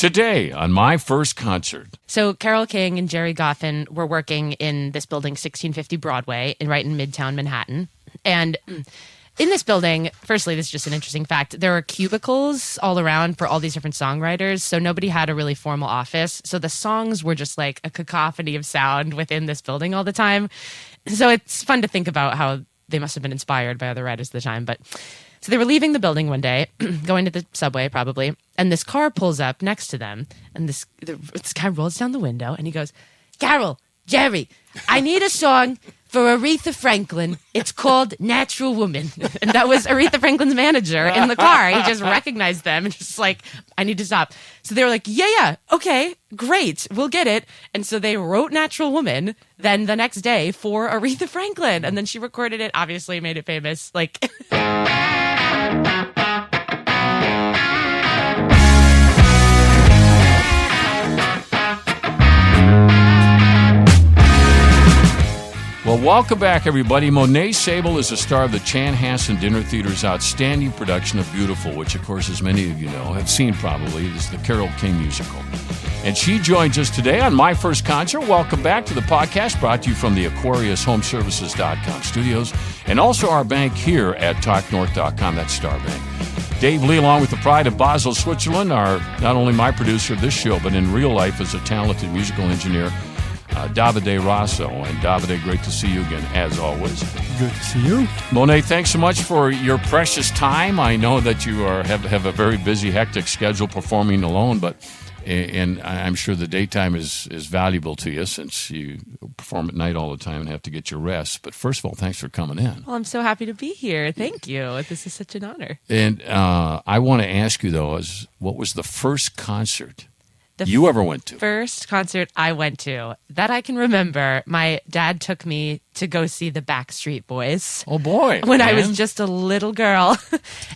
Today on My First Concert. So Carole King and Jerry Goffin were working in this building, 1650 Broadway, right in Midtown Manhattan. And in this building, firstly, this is just an interesting fact, there are cubicles all around for all these different songwriters, so nobody had a really formal office. So the songs were just like a cacophony of sound within this building all the time. So it's fun to think about how they must have been inspired by other writers at the time. But so they were leaving the building one day, going to the subway probably, and this car pulls up next to them, and this guy rolls down the window, and he goes, "Carol, Jerry, I need a song for Aretha Franklin. It's called Natural Woman." And that was Aretha Franklin's manager in the car. He just recognized them and just like, "I need to stop." So they were like, yeah, okay, great, we'll get it. And so they wrote Natural Woman then the next day for Aretha Franklin. And then she recorded it, obviously made it famous. Like... Well, welcome back, everybody. Monet Sabel is a star of the Chanhassen Dinner Theatre's outstanding production of Beautiful, which, of course, as many of you know, have seen probably, is the Carole King musical. And she joins us today on My First Concert. Welcome back to the podcast, brought to you from the AquariusHomeservices.com studios, and also our bank here at TalkNorth.com, that's Star Bank. Dave Lee, along with the pride of Basel, Switzerland, are not only my producer of this show, but in real life is a talented musical engineer, Davide Rosso. And Davide, great to see you again, as always. Good to see you. Monet, thanks so much for your precious time. I know that you have a very busy, hectic schedule performing alone, and I'm sure the daytime is valuable to you since you perform at night all the time and have to get your rest. But first of all, thanks for coming in. Well, I'm so happy to be here. Thank you. This is such an honor. And I want to ask you, though, what was the first concert you ever went to? First concert I went to that I can remember, my dad took me to go see the Backstreet Boys. Oh boy. When I was just a little girl.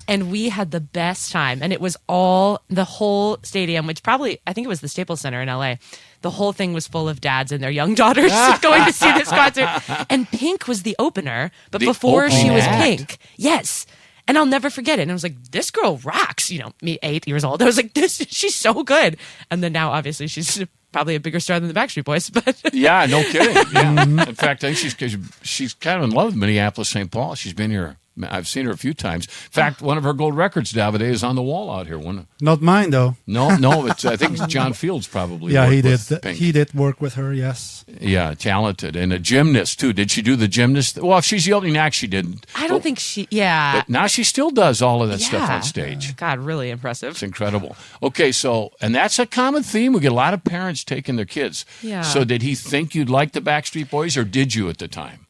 And we had the best time. And it was the whole stadium, which probably, I think it was the Staples Center in LA. The whole thing was full of dads and their young daughters going to see this concert. And Pink was the opener, but before she was Pink. Yes. And I'll never forget it. And I was like, this girl rocks. You know, me, 8 years old. I was like, she's so good. And then now, obviously, she's probably a bigger star than the Backstreet Boys. But yeah, no kidding. Yeah. In fact, I think she's kind of in love with Minneapolis, St. Paul. She's been here. I've seen her a few times. In fact, one of her gold records, Davide, is on the wall out here. Not mine, though. No, I think John Fields probably. Yeah, he did. He did work with her, yes. Yeah, talented. And a gymnast, too. Did she do the gymnast? Well, if she's the opening act, she didn't. I don't think she, yeah. But now she still does all of that stuff on stage. God, really impressive. It's incredible. Okay, and that's a common theme. We get a lot of parents taking their kids. Yeah. So did he think you'd like the Backstreet Boys, or did you at the time?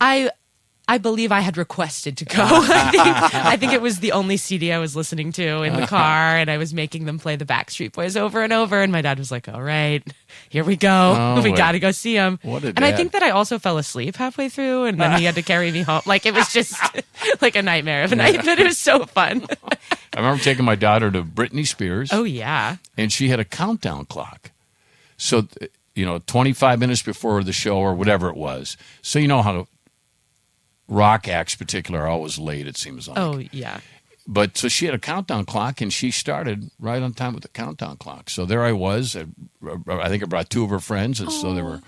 I believe I had requested to go. I think it was the only CD I was listening to in the car, and I was making them play the Backstreet Boys over and over, and my dad was like, all right, here we go. We got to go see them. And I think that I also fell asleep halfway through, and then he had to carry me home. Like, it was just like a nightmare of a night, but it was so fun. I remember taking my daughter to Britney Spears. Oh, yeah. And she had a countdown clock. So, 25 minutes before the show or whatever it was. So you know how rock acts particular are always late, it seems like. Oh, yeah. But so she had a countdown clock, and she started right on time with the countdown clock. So there I was. I think I brought 2 of her friends, and so there were.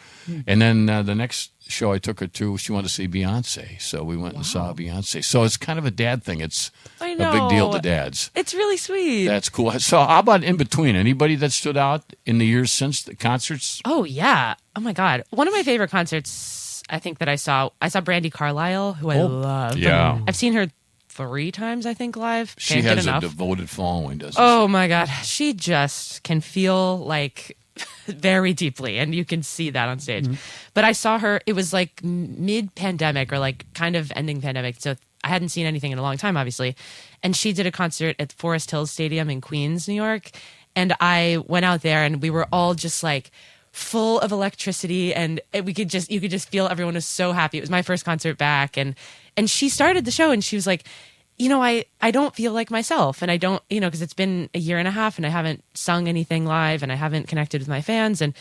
And then the next show I took her to, she wanted to see Beyonce. So we went and saw Beyonce. So it's kind of a dad thing. It's a big deal to dads. It's really sweet. That's cool. So how about in between? Anybody that stood out in the years since the concerts? Oh, yeah. Oh, my God. One of my favorite concerts, I think, that I saw Brandi Carlile, who I love. Yeah. I've seen her 3 times, I think, live. She has a devoted following, doesn't she? Oh, my God. She just can feel like very deeply, and you can see that on stage. Mm-hmm. But I saw her, it was like mid-pandemic or like kind of ending pandemic, so I hadn't seen anything in a long time, obviously. And she did a concert at Forest Hills Stadium in Queens, New York. And I went out there, and we were all just like full of electricity, and you could just feel everyone was so happy. It was my first concert back, and she started the show, and she was like, I don't feel like myself, and I don't, because it's been a year and a half, and I haven't sung anything live, and I haven't connected with my fans, and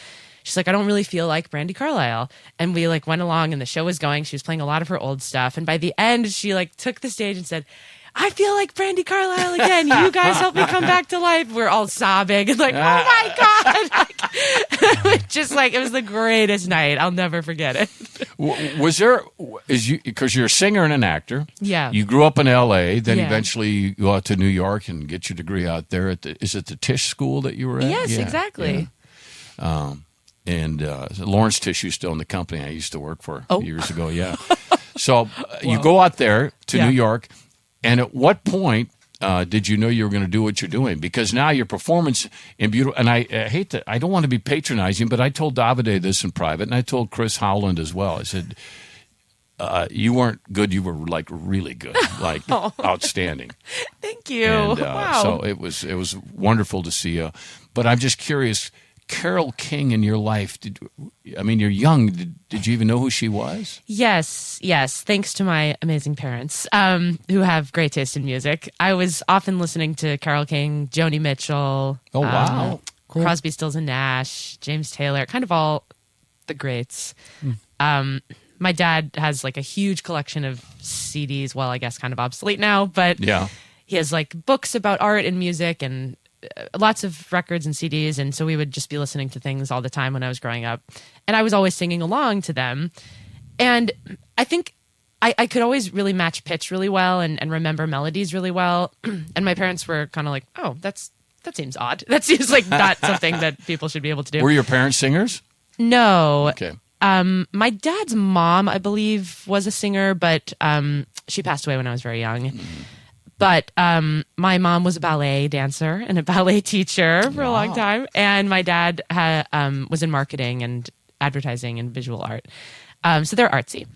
she's like, I don't really feel like Brandi Carlile. And we like went along, and the show was going. She was playing a lot of her old stuff, and by the end, she like took the stage and said, I feel like Brandy Carlisle again. You guys help me come back to life. We're all sobbing and like, oh my God. It was the greatest night. I'll never forget it. Because you're a singer and an actor. Yeah. You grew up in L.A., then eventually you go out to New York and get your degree out there. Is it the Tisch School that you were at? Yes, exactly. Yeah. And Lawrence Tisch is still in the company I used to work for years ago, yeah. So you go out there to New York, and at what point did you know you were going to do what you're doing? Because now your performance in beautiful, and I don't want to be patronizing, but I told Davide this in private, and I told Chris Howland as well. I said, you weren't good, you were like really good, like outstanding. Thank you. And, wow. So it was wonderful to see you. But I'm just curious, Carole King in your life, you're young. Did you even know who she was? Yes. Thanks to my amazing parents who have great taste in music. I was often listening to Carole King, Joni Mitchell. Oh, wow. Cool. Crosby, Stills and Nash, James Taylor, kind of all the greats. My dad has like a huge collection of CDs. Well, I guess kind of obsolete now, but he has like books about art and music and lots of records and CDs, and so we would just be listening to things all the time when I was growing up, and I was always singing along to them. And I think I could always really match pitch really well and remember melodies really well. And my parents were kind of like, oh, that seems odd. That seems like not something that people should be able to do. Were your parents singers? No. Okay. My dad's mom, I believe, was a singer, but she passed away when I was very young. But my mom was a ballet dancer and a ballet teacher for a long time. And my dad was in marketing and advertising and visual art. So they're artsy.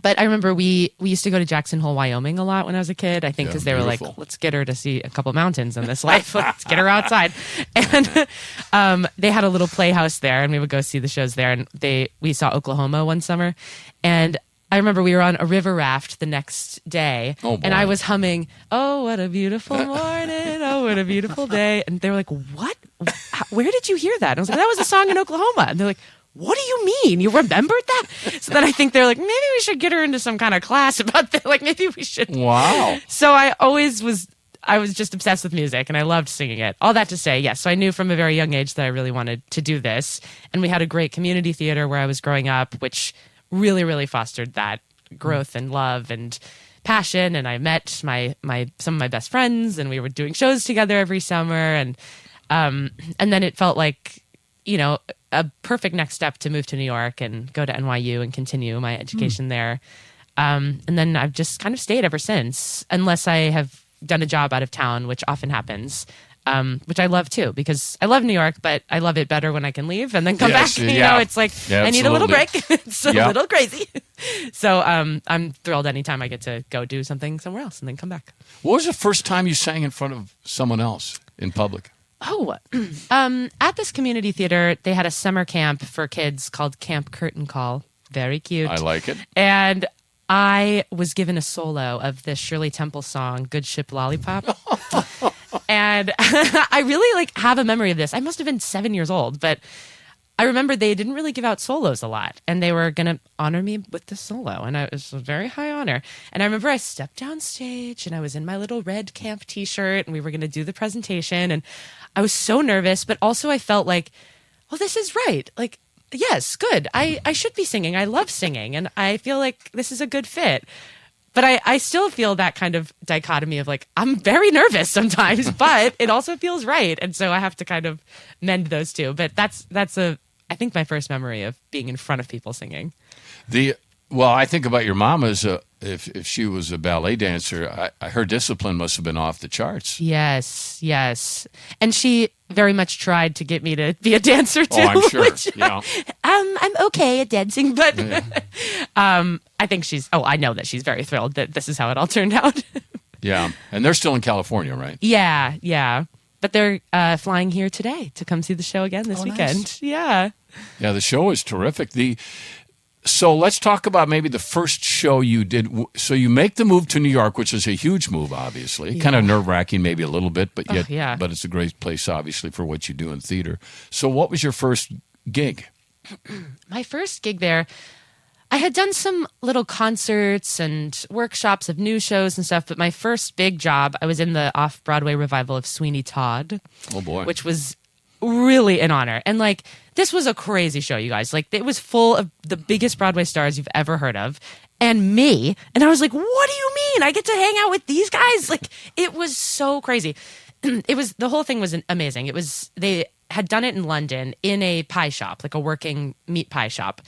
But I remember we used to go to Jackson Hole, Wyoming a lot when I was a kid. I think because they were like, let's get her to see a couple mountains in this life. Let's get her outside. And they had a little playhouse there, and we would go see the shows there. And we saw Oklahoma one summer. And I remember we were on a river raft the next day, and I was humming, "Oh, what a beautiful morning, oh, what a beautiful day." And they were like, "What? Where did you hear that?" And I was like, "That was a song in Oklahoma." And they're like, "What do you mean? You remembered that?" So then I think they're like, maybe we should get her into some kind of class about that. Like, maybe we should. Wow. So I was just obsessed with music, and I loved singing it. All that to say, yes, so I knew from a very young age that I really wanted to do this. And we had a great community theater where I was growing up, which really, really fostered that growth and love and passion. And I met some of my best friends, and we were doing shows together every summer. And then it felt like, a perfect next step to move to New York and go to NYU and continue my education there. And then I've just kind of stayed ever since, unless I have done a job out of town, which often happens. Which I love too, because I love New York, but I love it better when I can leave and then come back. It's like, I need a little break. It's a little crazy. So I'm thrilled anytime I get to go do something somewhere else and then come back. What was the first time you sang in front of someone else in public? At this community theater, they had a summer camp for kids called Camp Curtain Call. Very cute. I like it. And I was given a solo of this Shirley Temple song, Good Ship Lollipop. And I really have a memory of this. I must have been 7 years old, but I remember they didn't really give out solos a lot, and they were going to honor me with this solo, and it was a very high honor. And I remember I stepped down stage, and I was in my little red camp T-shirt, and we were going to do the presentation, and I was so nervous, but also I felt like, well, this is right. Like, yes, good. I should be singing. I love singing, and I feel like this is a good fit. But I still feel that kind of dichotomy of I'm very nervous sometimes, but it also feels right. And so I have to kind of mend those two. But that's I think my first memory of being in front of people singing. Well, I think about your mom as if she was a ballet dancer, her discipline must have been off the charts. Yes. And she very much tried to get me to be a dancer too. Oh, I'm sure. Which, I'm okay at dancing, but I think I know that she's very thrilled that this is how it all turned out. Yeah. And they're still in California, right? Yeah. But they're flying here today to come see the show again this weekend. Nice. Yeah. Yeah, the show is terrific. So let's talk about maybe the first show you did. So you make the move to New York, which is a huge move, obviously. Kind of nerve-wracking maybe a little bit, but but it's a great place, obviously, for what you do in theater. So what was your first gig? My first gig there, I had done some little concerts and workshops of new shows and stuff, but my first big job, I was in the off-Broadway revival of Sweeney Todd. Oh, boy. Which was really an honor. And like, this was a crazy show, you guys. Like, it was full of the biggest Broadway stars you've ever heard of. And me. And I was like, what do you mean? I get to hang out with these guys? Like, it was so crazy. The whole thing was amazing. They had done it in London in a pie shop, like a working meat pie shop.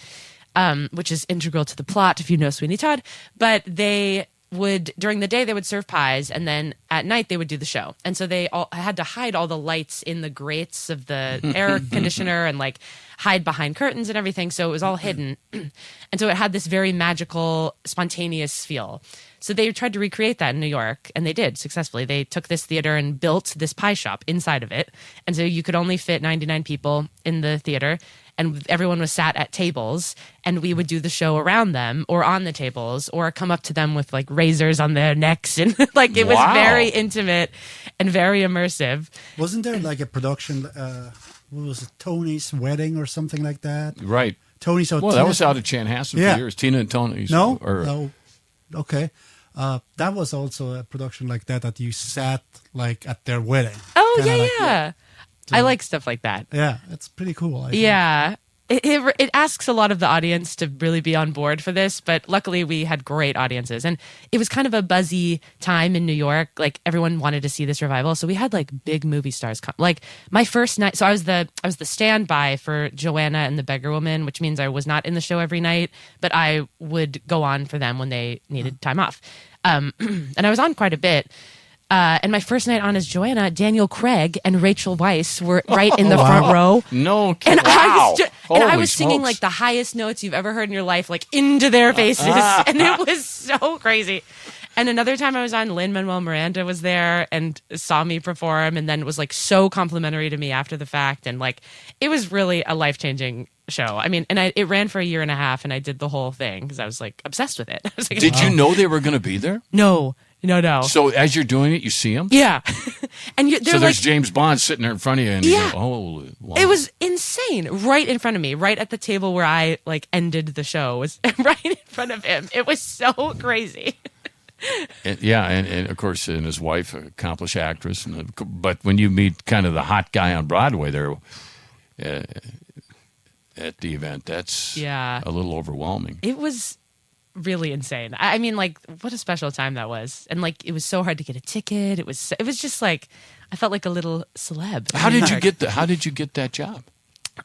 Which is integral to the plot if you know Sweeney Todd. But they would, during the day, they would serve pies, and then at night they would do the show. And so they all had to hide all the lights in the grates of the air conditioner and like hide behind curtains and everything. So it was all hidden. And so it had this very magical, spontaneous feel. So they tried to recreate that in New York, and they did successfully. They took this theater and built this pie shop inside of it. And so you could only fit 99 people in the theater, and everyone was sat at tables, and we would do the show around them or on the tables or come up to them with like razors on their necks. And like it was very intimate and very immersive. Wasn't there like a production, what was it, Tony's Wedding or something like that? Right. Tony's Hotel. Well, that was out at Chanhassen for years. Tina and Tony's. No? Okay. That was also a production like that you sat like at their wedding. Oh, yeah. I like stuff like that. Yeah, it's pretty cool. I think. Yeah. It asks a lot of the audience to really be on board for this, but luckily we had great audiences. And it was kind of a buzzy time in New York. Like everyone wanted to see this revival. So we had like big movie stars come. Like my first night, so I was the standby for Joanna and the Beggar Woman, which means I was not in the show every night, but I would go on for them when they needed time off. And I was on quite a bit. And my first night on as Joanna, Daniel Craig and Rachel Weisz were right in the front row. No, and wow. I was singing like the highest notes you've ever heard in your life, like into their faces, and it was so crazy. And another time I was on, Lin-Manuel Miranda was there and saw me perform, and then was like so complimentary to me after the fact, and like it was really a life-changing show. I mean, and it ran for a year and a half, and I did the whole thing because I was like obsessed with it. I was like, Did you know they were going to be there? No. So as you're doing it, you see them? Yeah. And so there's James Bond sitting there in front of you, and you go, oh, wow. It was insane. Right in front of me, right at the table where I like ended the show, was right in front of him. It was so crazy. And of course, and his wife, accomplished actress. But when you meet kind of the hot guy on Broadway there at the event, that's a little overwhelming. It was really insane. I mean, like, what a special time that was. And like, it was so hard to get a ticket. It was just like, I felt like a little celeb. How did you get that job?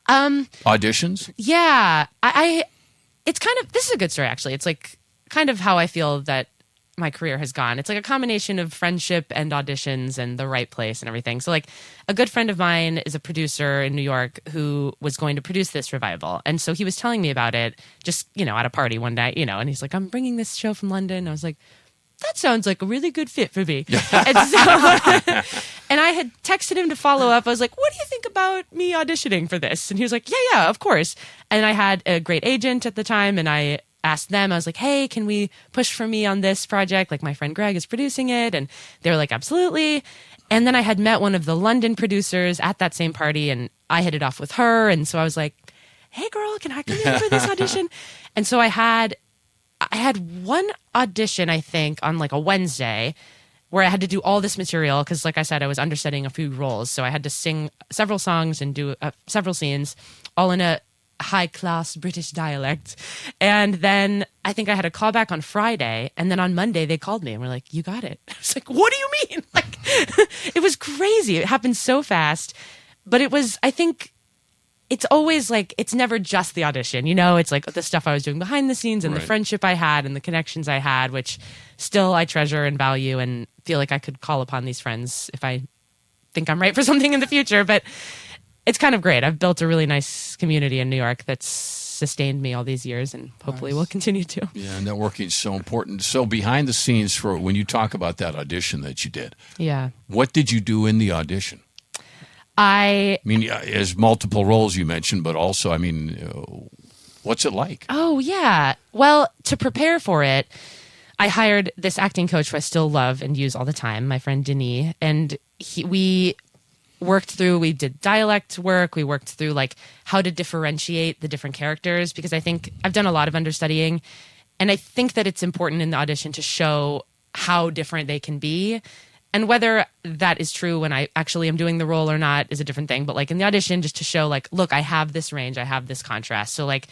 Auditions? Yeah. It's kind of, this is a good story actually. It's like kind of how I feel that my career has gone. It's like a combination of friendship and auditions and the right place and everything. So like a good friend of mine is a producer in New York who was going to produce this revival. And so he was telling me about it just, at a party one night, and he's like, I'm bringing this show from London. I was like, that sounds like a really good fit for me. And I had texted him to follow up. I was like, what do you think about me auditioning for this? And he was like, yeah, of course. And I had a great agent at the time, and I asked them, I was like, hey, can we push for me on this project? Like my friend Greg is producing it. And they were like, absolutely. And then I had met one of the London producers at that same party, and I hit it off with her. And so I was like, hey girl, can I come in for this audition? And so I had one audition, I think, on like a Wednesday where I had to do all this material because, like I said, I was understudying a few roles. So I had to sing several songs and do several scenes, all in a high-class British dialect. And then I think I had a call back on Friday, and then on Monday they called me and were like, you got it. I was like, what do you mean? Like, it was crazy. It happened so fast. But it was, I think, it's always like, it's never just the audition, it's like the stuff I was doing behind the scenes and the friendship I had and the connections I had, which still I treasure and value and feel like I could call upon these friends if I think I'm right for something in the future. But it's kind of great. I've built a really nice community in New York that's sustained me all these years, and hopefully will continue to. Yeah, networking is so important. So behind the scenes, for when you talk about that audition that you did, what did you do in the audition? I mean, as multiple roles you mentioned, but also, what's it like? Oh, yeah. Well, to prepare for it, I hired this acting coach who I still love and use all the time, my friend Denis, and we we did dialect work. We worked through like how to differentiate the different characters, because I think I've done a lot of understudying, and I think that it's important in the audition to show how different they can be. And whether that is true when I actually am doing the role or not is a different thing. But like in the audition, just to show like, look, I have this range, I have this contrast. So like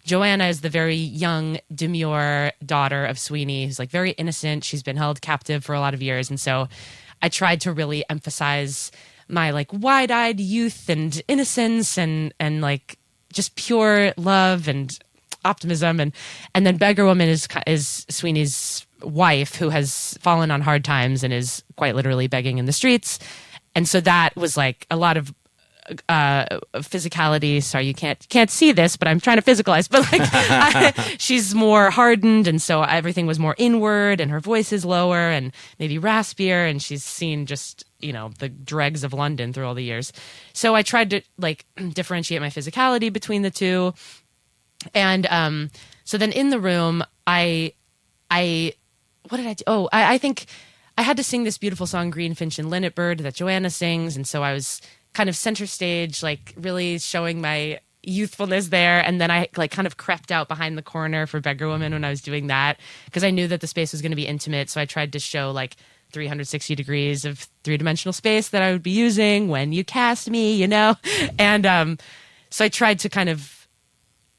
Joanna is the very young, demure daughter of Sweeney, who's like very innocent. She's been held captive for a lot of years. And so I tried to really emphasize my like wide-eyed youth and innocence and like just pure love and optimism. And then Beggar Woman is Sweeney's wife, who has fallen on hard times and is quite literally begging in the streets. And so that was like a lot of physicality. Sorry, you can't see this, but I'm trying to physicalize. But like she's more hardened, and so everything was more inward, and her voice is lower and maybe raspier, and she's seen just, you know, the dregs of London through all the years. So I tried to like differentiate my physicality between the two. And so then in the room, I what did I do? Oh, I think I had to sing this beautiful song, Greenfinch and Linnet Bird, that Joanna sings. And so I was kind of center stage, like really showing my youthfulness there. And then I like kind of crept out behind the corner for Beggar Woman when I was doing that, because I knew that the space was going to be intimate. So I tried to show like 360 degrees of three-dimensional space that I would be using when you cast me, you know? And so I tried to kind of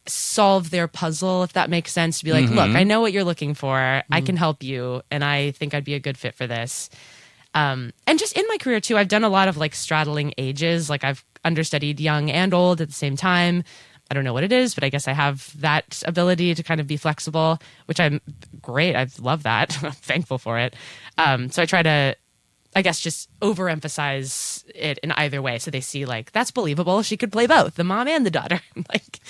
solve their puzzle, if that makes sense, to be like, look, I know what you're looking for. I can help you. And I think I'd be a good fit for this. And just in my career too, I've done a lot of like straddling ages. Like I've understudied young and old at the same time. I don't know what it is, but I guess I have that ability to kind of be flexible, which I'm great. I love that. I'm thankful for it. So I try to, I guess, just overemphasize it in either way. So they see like, that's believable. She could play both, the mom and the daughter. Like,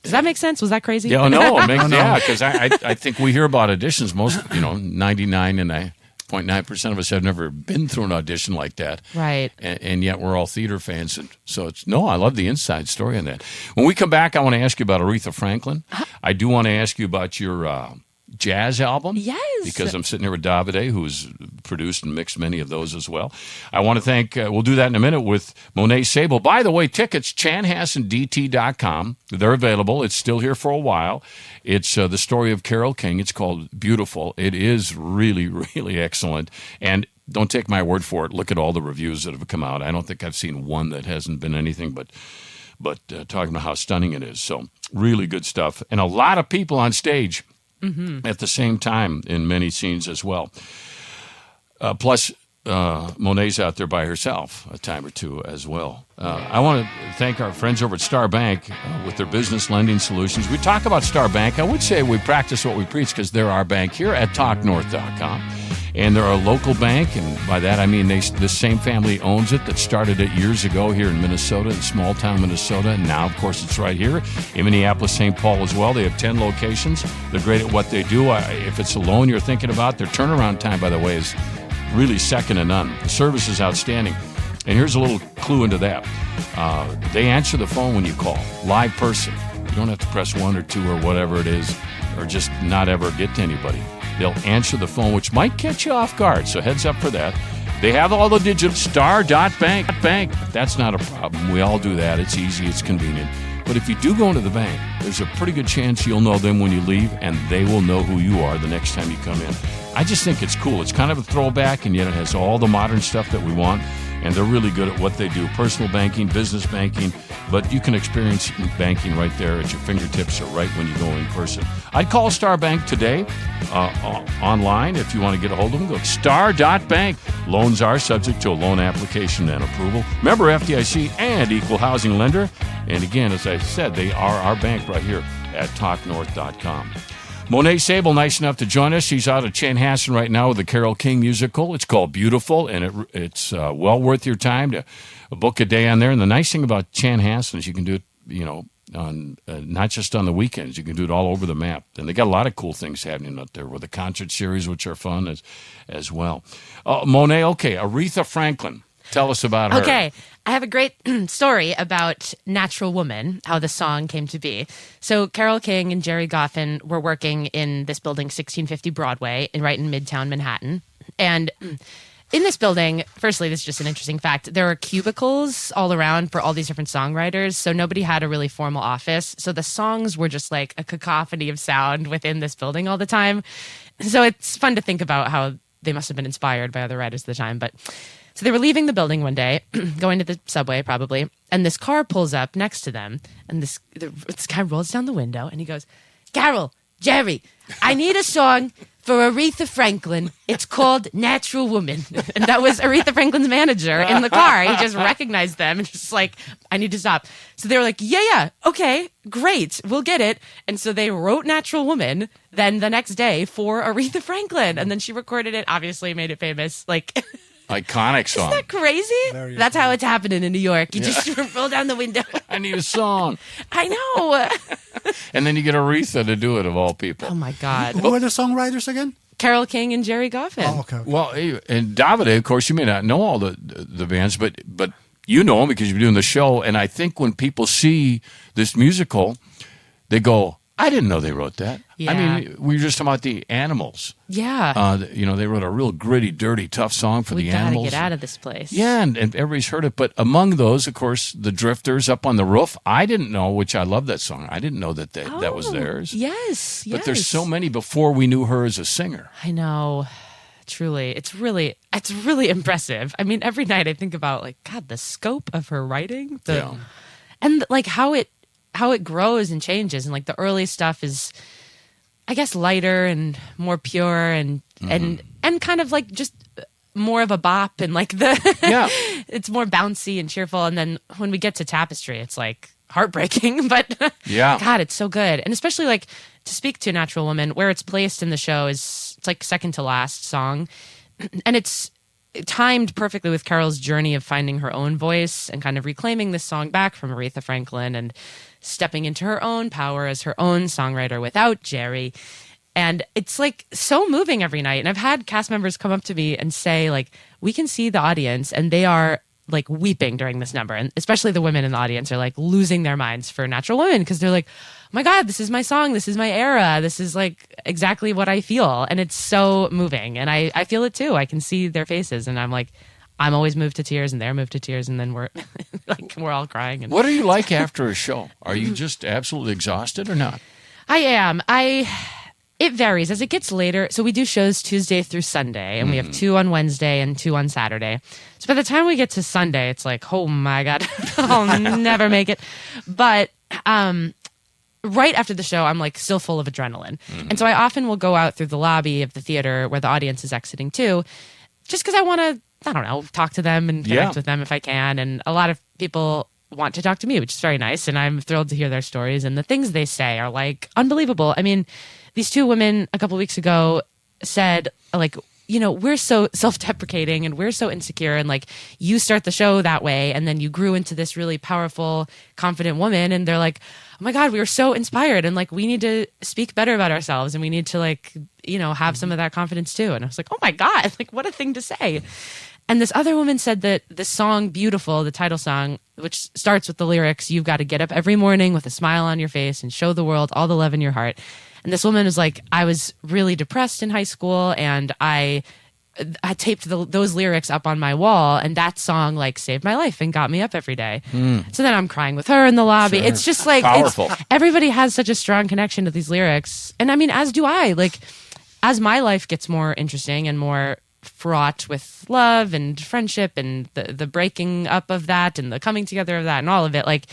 does that make sense? Was that crazy? Yeah, no, it makes, yeah, because I think we hear about auditions. Most, 99.9% of us have never been through an audition like that. Right. And yet we're all theater fans. And so I love the inside story on that. When we come back, I want to ask you about Aretha Franklin. I do want to ask you about your jazz album. Yes. Because I'm sitting here with Davide, who's produced and mixed many of those as well. I want to thank, we'll do that in a minute with Monet Sabel. By the way, tickets, chanhassendt.com. They're available. It's still here for a while. It's the story of Carole King. It's called Beautiful. It is really, really excellent. And don't take my word for it. Look at all the reviews that have come out. I don't think I've seen one that hasn't been anything but talking about how stunning it is. So really good stuff. And a lot of people on stage at the same time in many scenes as well. Plus, Monet's out there by herself a time or two as well. I want to thank our friends over at Star Bank with their business lending solutions. We talk about Star Bank. I would say we practice what we preach because they're our bank here at TalkNorth.com. And they're a local bank, and by that I mean this same family owns it that started it years ago here in Minnesota, in small-town Minnesota, and now, of course, it's right here in Minneapolis, St. Paul as well. They have 10 locations. They're great at what they do. If it's a loan you're thinking about, their turnaround time, by the way, is really second to none. The service is outstanding. And here's a little clue into that. They answer the phone when you call, live person. You don't have to press 1 or 2 or whatever it is, or just not ever get to anybody. They'll answer the phone, which might catch you off guard, so heads up for that. They have all the digits, star.bank. That's not a problem. We all do that. It's easy. It's convenient. But if you do go into the bank, there's a pretty good chance you'll know them when you leave, and they will know who you are the next time you come in. I just think it's cool. It's kind of a throwback, and yet it has all the modern stuff that we want, and they're really good at what they do. Personal banking, business banking, but you can experience banking right there at your fingertips or right when you go in person. I'd call Star Bank today online if you want to get a hold of them. Go to star.bank. Loans are subject to a loan application and approval. Member FDIC and equal housing lender. And again, as I said, they are our bank right here at talknorth.com. Monet Sabel, nice enough to join us. She's out at Chanhassen right now with the Carole King musical. It's called Beautiful, and it's well worth your time to book a day on there. And the nice thing about Chanhassen is you can do it, on not just on the weekends. You can do it all over the map. And they got a lot of cool things happening out there with the concert series, which are fun as well. Monet, okay, Aretha Franklin. Tell us about her. Okay, I have a great story about Natural Woman, how the song came to be. So Carole King and Jerry Goffin were working in this building, 1650 Broadway, right in Midtown Manhattan. And in this building, firstly, this is just an interesting fact. There are cubicles all around for all these different songwriters. So nobody had a really formal office. So the songs were just like a cacophony of sound within this building all the time. So it's fun to think about how they must have been inspired by other writers at the time. But so they were leaving the building one day, going to the subway probably, and this car pulls up next to them, and this guy rolls down the window, and he goes, "Carol, Jerry, I need a song for Aretha Franklin. It's called Natural Woman." And that was Aretha Franklin's manager in the car. He just recognized them and just like, "I need to stop." So they were like, yeah, okay, great, we'll get it. And so they wrote Natural Woman then the next day for Aretha Franklin. And then she recorded it, obviously made it famous. Like, iconic song. isn't that crazy? Very That's how it's happening in New York. You just roll down the window. I need a song. I know. And then you get Aretha to do it, of all people. Oh my God. Who are the songwriters again? Carole King and Jerry Goffin. Oh, okay. Well, and Davide, of course, you may not know all the bands, but you know them because you're doing the show. And I think when people see this musical, they go, "I didn't know they wrote that." Yeah. I mean, we were just talking about the Animals. Yeah. They wrote a real gritty, dirty, tough song for We the gotta Animals. get out of this place. Yeah, and everybody's heard it. But among those, of course, the Drifters, Up on the Roof. I didn't know, which I love that song. I didn't know that that was theirs. Yes. But there's so many before we knew her as a singer. I know. Truly. It's really impressive. I mean, every night I think about like, God, the scope of her writing. And like how it grows and changes. And like the early stuff is, I guess, lighter and more pure and kind of like just more of a bop, and like it's more bouncy and cheerful. And then when we get to Tapestry, it's like heartbreaking, but God, it's so good. And especially like to speak to Natural Woman, where it's placed in the show it's like second to last song. And it's timed perfectly with Carol's journey of finding her own voice and kind of reclaiming this song back from Aretha Franklin and stepping into her own power as her own songwriter without Jerry. And it's like so moving every night. And I've had cast members come up to me and say, like, we can see the audience and they are like weeping during this number. And especially the women in the audience are like losing their minds for Natural Women because they're like, "Oh my God, this is my song. This is my era. This is like exactly what I feel." And it's so moving. And I feel it too. I can see their faces and I'm like, I'm always moved to tears and they're moved to tears. And then we're like, we're all crying. And What are you like after a show? Are you just absolutely exhausted or not? I am. It varies as it gets later. So we do shows Tuesday through Sunday, and we have 2 on Wednesday and 2 on Saturday. So by the time we get to Sunday, it's like, oh my God, I'll never make it. But right after the show, I'm like still full of adrenaline. And so I often will go out through the lobby of the theater where the audience is exiting too, just because I want to, I don't know, talk to them and connect with them if I can. And a lot of people want to talk to me, which is very nice. And I'm thrilled to hear their stories. And the things they say are like unbelievable. I mean, these 2 women a couple weeks ago said, like, you know, we're so self-deprecating and we're so insecure. And like, you start the show that way. And then you grew into this really powerful, confident woman. And they're like, oh my God, we were so inspired. And like, we need to speak better about ourselves. And we need to like, you know, have some of that confidence too. And I was like, oh my God, like what a thing to say. And this other woman said that the song Beautiful, the title song, which starts with the lyrics, "You've got to get up every morning with a smile on your face and show the world all the love in your heart." And this woman was like, I was really depressed in high school and I taped those lyrics up on my wall, and that song like saved my life and got me up every day. So then I'm crying with her in the lobby. Sure. It's just like, Powerful. Everybody has such a strong connection to these lyrics. And I mean, as do I. Like, as my life gets more interesting and more fraught with love and friendship and the breaking up of that and the coming together of that and all of it, like,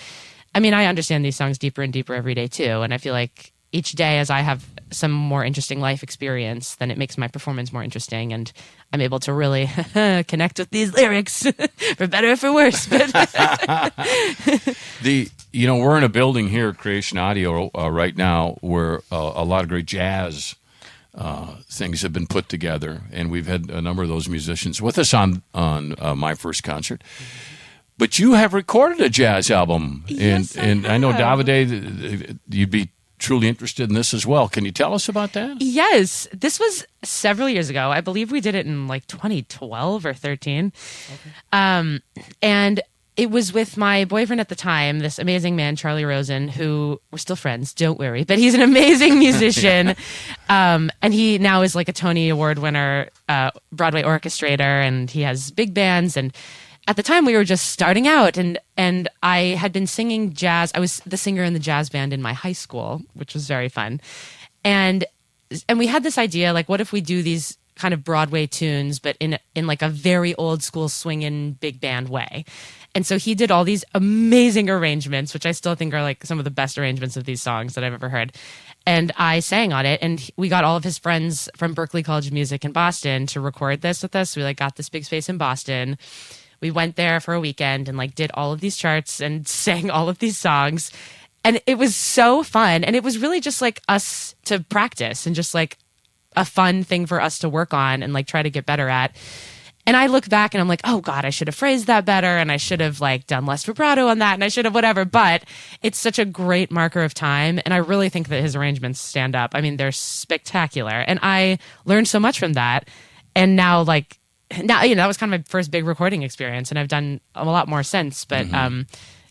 I mean, I understand these songs deeper and deeper every day too. And I feel like each day as I have some more interesting life experience, then it makes my performance more interesting and I'm able to really connect with these lyrics for better or for worse. But we're in a building here at Creation Audio right now where a lot of great jazz things have been put together, and we've had a number of those musicians with us on my first concert. But you have recorded a jazz album, Yes, and I know have. Davide, you'd be truly interested in this as well. Can you tell us about that? yes, this was several years ago. I believe we did it in like 2012 or 13. And it was with my boyfriend at the time, this amazing man, Charlie Rosen, who we're still friends, don't worry, but he's an amazing musician. And he now is like a Tony Award winner, Broadway orchestrator, and he has big bands. And at the time we were just starting out, and I had been singing jazz. I was the singer in the jazz band in my high school, which was very fun. And we had this idea, like, what if we do these kind of Broadway tunes, but in like a very old school swinging big band way. And so he did all these amazing arrangements, which I still think are like some of the best arrangements of these songs that I've ever heard. And I sang on it, and we got all of his friends from Berklee College of Music in Boston to record this with us. We like got this big space in Boston. We went there for a weekend and like did all of these charts and sang all of these songs. And it was so fun. And it was really just like us to practice and just like a fun thing for us to work on and like try to get better at. And I look back and I'm like, oh God, I should have phrased that better. And I should have like done less vibrato on that. And I should have whatever. But it's such a great marker of time. And I really think that his arrangements stand up. I mean, they're spectacular. And I learned so much from that. And now, that was kind of my first big recording experience. And I've done a lot more since. But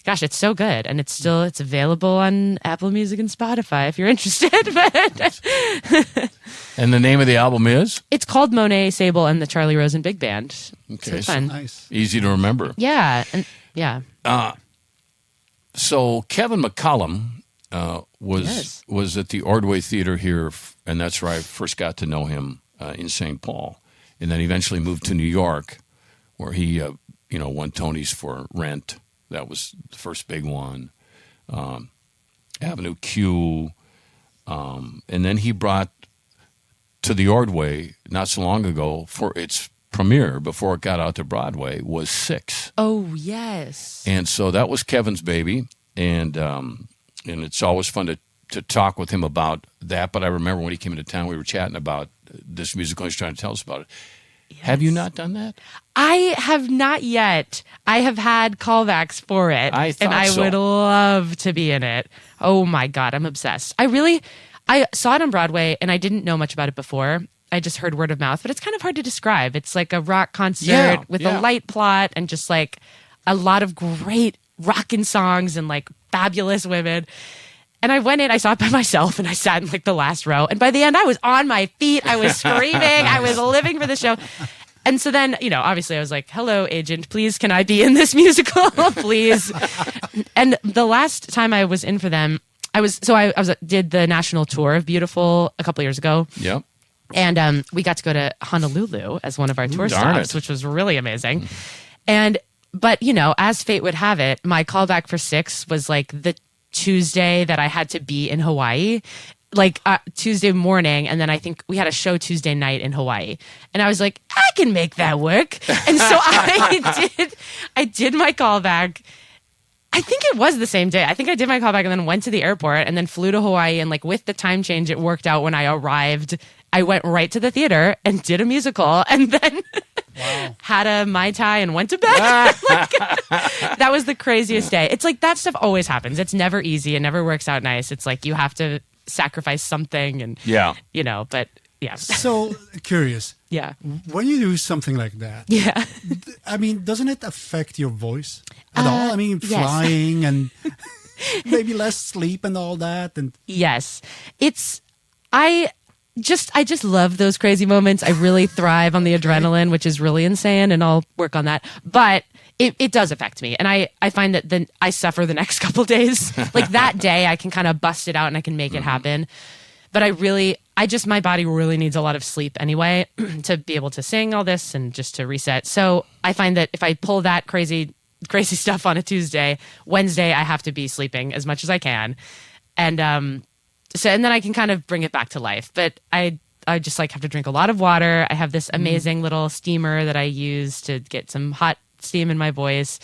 gosh, it's so good. And it's available on Apple Music and Spotify if you're interested. But And the name of the album is? It's called Monet Sabel and the Charlie Rosen Big Band. Okay, so fun. Nice. Easy to remember. Yeah. And yeah. So Kevin McCollum was at the Ordway Theater here, and that's where I first got to know him in St. Paul. And then eventually moved to New York, where he won Tonys for Rent. That was the first big one. Avenue Q. And then he brought to the Ordway not so long ago for its premiere before it got out to Broadway was Six. Oh, yes. And so that was Kevin's baby. And it's always fun to talk with him about that. But I remember when he came into town, we were chatting about this musical. He's trying to tell us about it. Yes. Have you not done that? I have not yet. I have had callbacks for it. I would love to be in it. Oh my God, I'm obsessed. I saw it on Broadway and I didn't know much about it before. I just heard word of mouth, but it's kind of hard to describe. It's like a rock concert with a light plot and just like a lot of great rockin' songs and like fabulous women. And I went in, I saw it by myself, and I sat in like the last row. And by the end, I was on my feet. I was screaming. I was living for the show. And so then, obviously I was like, hello, agent, please, can I be in this musical? Please. And the last time I was in for them, I did the national tour of Beautiful a couple years ago. Yep. And we got to go to Honolulu as one of our tour stops, which was really amazing. But as fate would have it, my callback for Six was like the Tuesday that I had to be in Hawaii, like Tuesday morning. And then I think we had a show Tuesday night in Hawaii. And I was like, I can make that work. And so I did my callback. I think it was the same day. I think I did my callback and then went to the airport and then flew to Hawaii. And like with the time change, it worked out when I arrived. I went right to the theater and did a musical and then had a Mai Tai and went to bed. That was the craziest day. It's like that stuff always happens. It's never easy. It never works out nice. It's like you have to sacrifice something and, but yeah. So curious. Yeah. When you do something like that, yeah. I mean, doesn't it affect your voice at all? I mean, yes. flying and maybe less sleep and all that. And yes, I just love those crazy moments. I really thrive on the adrenaline, which is really insane, and I'll work on that. But it does affect me. And I find that then I suffer the next couple days. Like that day, I can kind of bust it out and I can make it happen. But my body really needs a lot of sleep anyway to be able to sing all this and just to reset. So I find that if I pull that crazy stuff on a Tuesday, Wednesday, I have to be sleeping as much as I can. And then I can kind of bring it back to life. But I just like have to drink a lot of water. I have this amazing little steamer that I use to get some hot steam in my voice.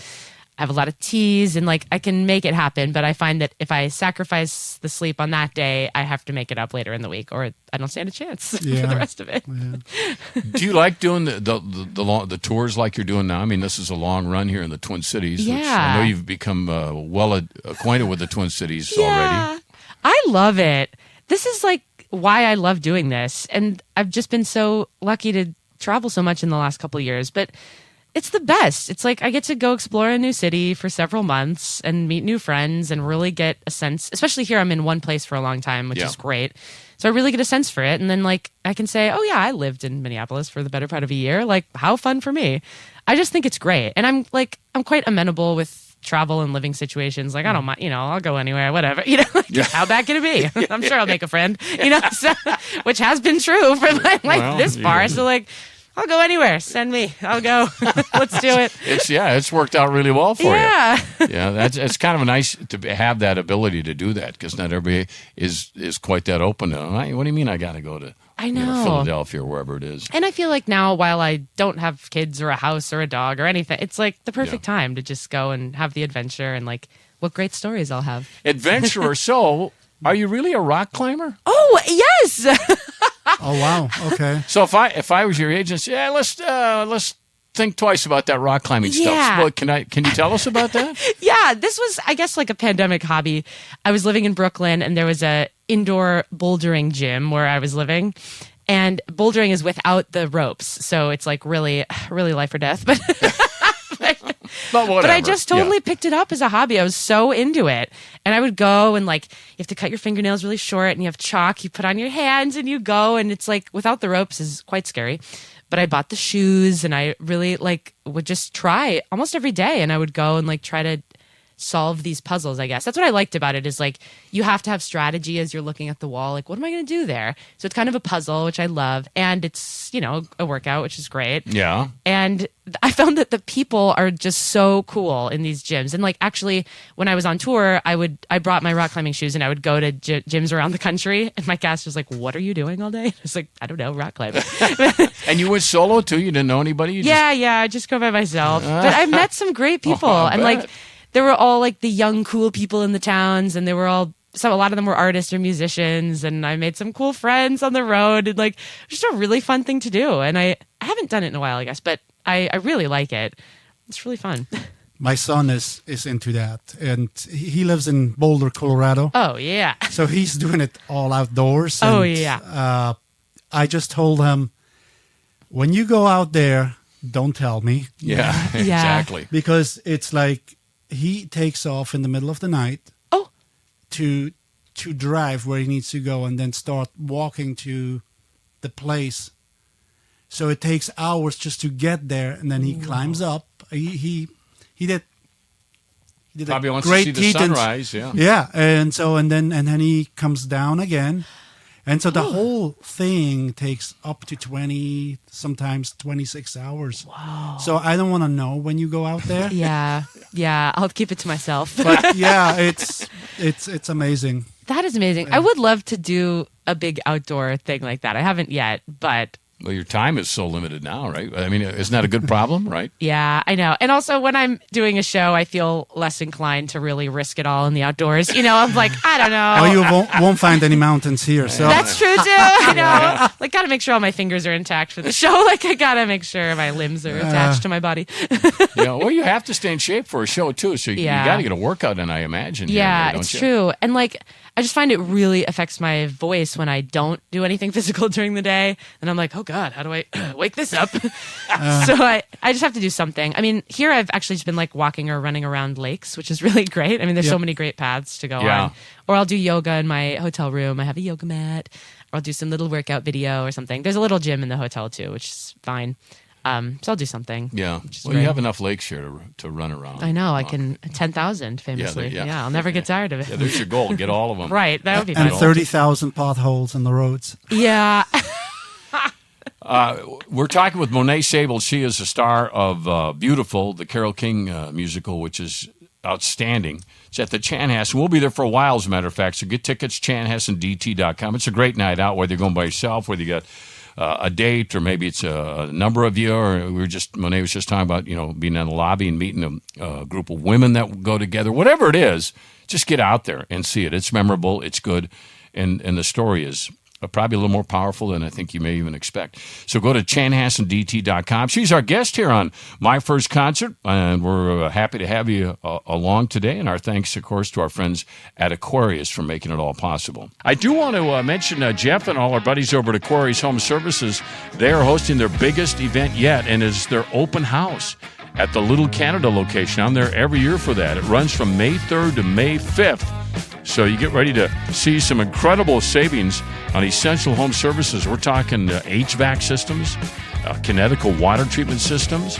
I have a lot of teas and like I can make it happen. But I find that if I sacrifice the sleep on that day, I have to make it up later in the week or I don't stand a chance for the rest of it. Yeah. Do you like doing the tours like you're doing now? I mean, this is a long run here in the Twin Cities. Which I know you've become well acquainted with the Twin Cities already. I love it. This is like why I love doing this. And I've just been so lucky to travel so much in the last couple of years. But it's the best. It's like I get to go explore a new city for several months and meet new friends and really get a sense, especially here I'm in one place for a long time, which is great. So I really get a sense for it. And then like I can say, oh yeah, I lived in Minneapolis for the better part of a year. Like how fun for me. I just think it's great. And I'm quite amenable with travel and living situations. Like I don't mind, I'll go anywhere, whatever, how bad can it be? I'm sure I'll make a friend, so, which has been true for this far. So like, I'll go anywhere. Send me. I'll go. Let's do it. It's worked out really well for you. Yeah. Yeah, it's kind of nice to have that ability to do that because not everybody is quite that open to. What do you mean I got to go to Philadelphia or wherever it is? And I feel like now, while I don't have kids or a house or a dog or anything, it's like the perfect time to just go and have the adventure and like what great stories I'll have. Adventure. So, are you really a rock climber? Oh yes. Oh wow! Okay. So if I was your agent, let's think twice about that rock climbing stuff. Well, can you tell us about that? Yeah, this was I guess like a pandemic hobby. I was living in Brooklyn, and there was a indoor bouldering gym where I was living, and bouldering is without the ropes, so it's like really, really life or death. But I just totally picked it up as a hobby. I was so into it. And I would go and like, you have to cut your fingernails really short and you have chalk you put on your hands and you go. And it's like, without the ropes is quite scary. But I bought the shoes and I really like would just try almost every day. And I would go and like try to solve these puzzles, I guess. That's what I liked about it is like you have to have strategy as you're looking at the wall. Like, what am I going to do there? So it's kind of a puzzle, which I love. And it's, a workout, which is great. Yeah. And I found that the people are just so cool in these gyms. And like actually when I was on tour, I brought my rock climbing shoes and I would go to gyms around the country. And my cast was like, what are you doing all day? I was like, I don't know, rock climbing. And you went solo too? You didn't know anybody? I just go by myself. But I met some great people. And like, there were all like the young, cool people in the towns, and they were a lot of them were artists or musicians, and I made some cool friends on the road, and like just a really fun thing to do. And I haven't done it in a while, I guess, but I really like it. It's really fun. My son is into that, and he lives in Boulder, Colorado. Oh yeah. So he's doing it all outdoors. Oh and, yeah. I just told him, when you go out there, don't tell me. Yeah, exactly. Because it's like he takes off in the middle of the night to drive where he needs to go and then start walking to the place. So it takes hours just to get there, and then he climbs up. He did probably a wants great to see the sunrise. Yeah, and then he comes down again. And so the whole thing takes up to 20, sometimes 26 hours. Wow. So I don't want to know when you go out there. Yeah, I'll keep it to myself. But yeah, it's amazing. That is amazing. I would love to do a big outdoor thing like that. I haven't yet, but... Well, your time is so limited now, right? I mean, isn't that a good problem, right? Yeah, I know. And also, when I'm doing a show, I feel less inclined to really risk it all in the outdoors. I'm like, I don't know. Well, you won't find any mountains here. So that's true, too. I know. Like, got to make sure all my fingers are intact for the show. Like, I got to make sure my limbs are attached to my body. Well, you have to stay in shape for a show, too. So you got to get a workout in, I imagine. Yeah, it's true. And, like... I just find it really affects my voice when I don't do anything physical during the day. And I'm like, oh God, how do I wake this up? So I just have to do something. I mean, here I've actually just been like walking or running around lakes, which is really great. I mean, there's so many great paths to go on. Or I'll do yoga in my hotel room. I have a yoga mat. Or I'll do some little workout video or something. There's a little gym in the hotel too, which is fine. So I'll do something. Yeah. Well, you have enough lakes here to run around. I know. I can 10,000 famously. Yeah, I'll never get tired of it. Yeah, there's your goal. Get all of them. Right. That would be fun. And 30,000 potholes in the roads. Yeah. We're talking with Monet Sabel. She is a star of Beautiful, the Carole King musical, which is outstanding. It's at the Chanhassen. We'll be there for a while, as a matter of fact. So get tickets, chanhassendt.com. It's a great night out, whether you're going by yourself, whether you got a date, or maybe it's a number of you, or Monet was just talking about, being in the lobby and meeting a group of women that will go together. Whatever it is, just get out there and see it. It's memorable. It's good. And the story is probably a little more powerful than I think you may even expect. So go to chanhassendt.com. She's our guest here on My First Concert, and we're happy to have you along today. And our thanks, of course, to our friends at Aquarius for making it all possible. I do want to mention Jeff and all our buddies over at Aquarius Home Services. They are hosting their biggest event yet, and it's their open house at the Little Canada location. I'm there every year for that. It runs from May 3rd to May 5th. So you get ready to see some incredible savings on essential home services. We're talking HVAC systems, kinetical water treatment systems,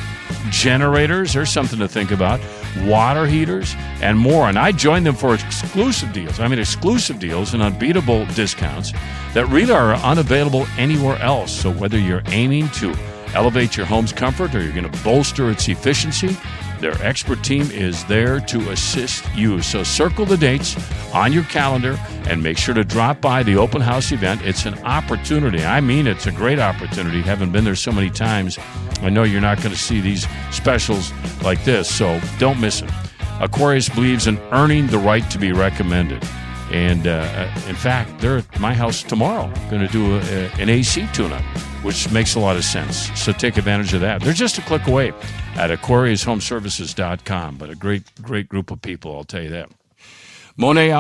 generators, there's something to think about, water heaters, and more. And I joined them for exclusive deals. I mean, exclusive deals and unbeatable discounts that really are unavailable anywhere else. So whether you're aiming to elevate your home's comfort or you're going to bolster its efficiency, their expert team is there to assist you. So circle the dates on your calendar and make sure to drop by the open house event. It's an opportunity. I mean, it's a great opportunity. Having been there so many times, I know you're not going to see these specials like this, so don't miss it. Aquarius believes in earning the right to be recommended. And in fact, they're at my house tomorrow going to do an AC tune-up, which makes a lot of sense. So take advantage of that. They're just a click away at AquariusHomeservices.com. But a great group of people, I'll tell you that. Monet,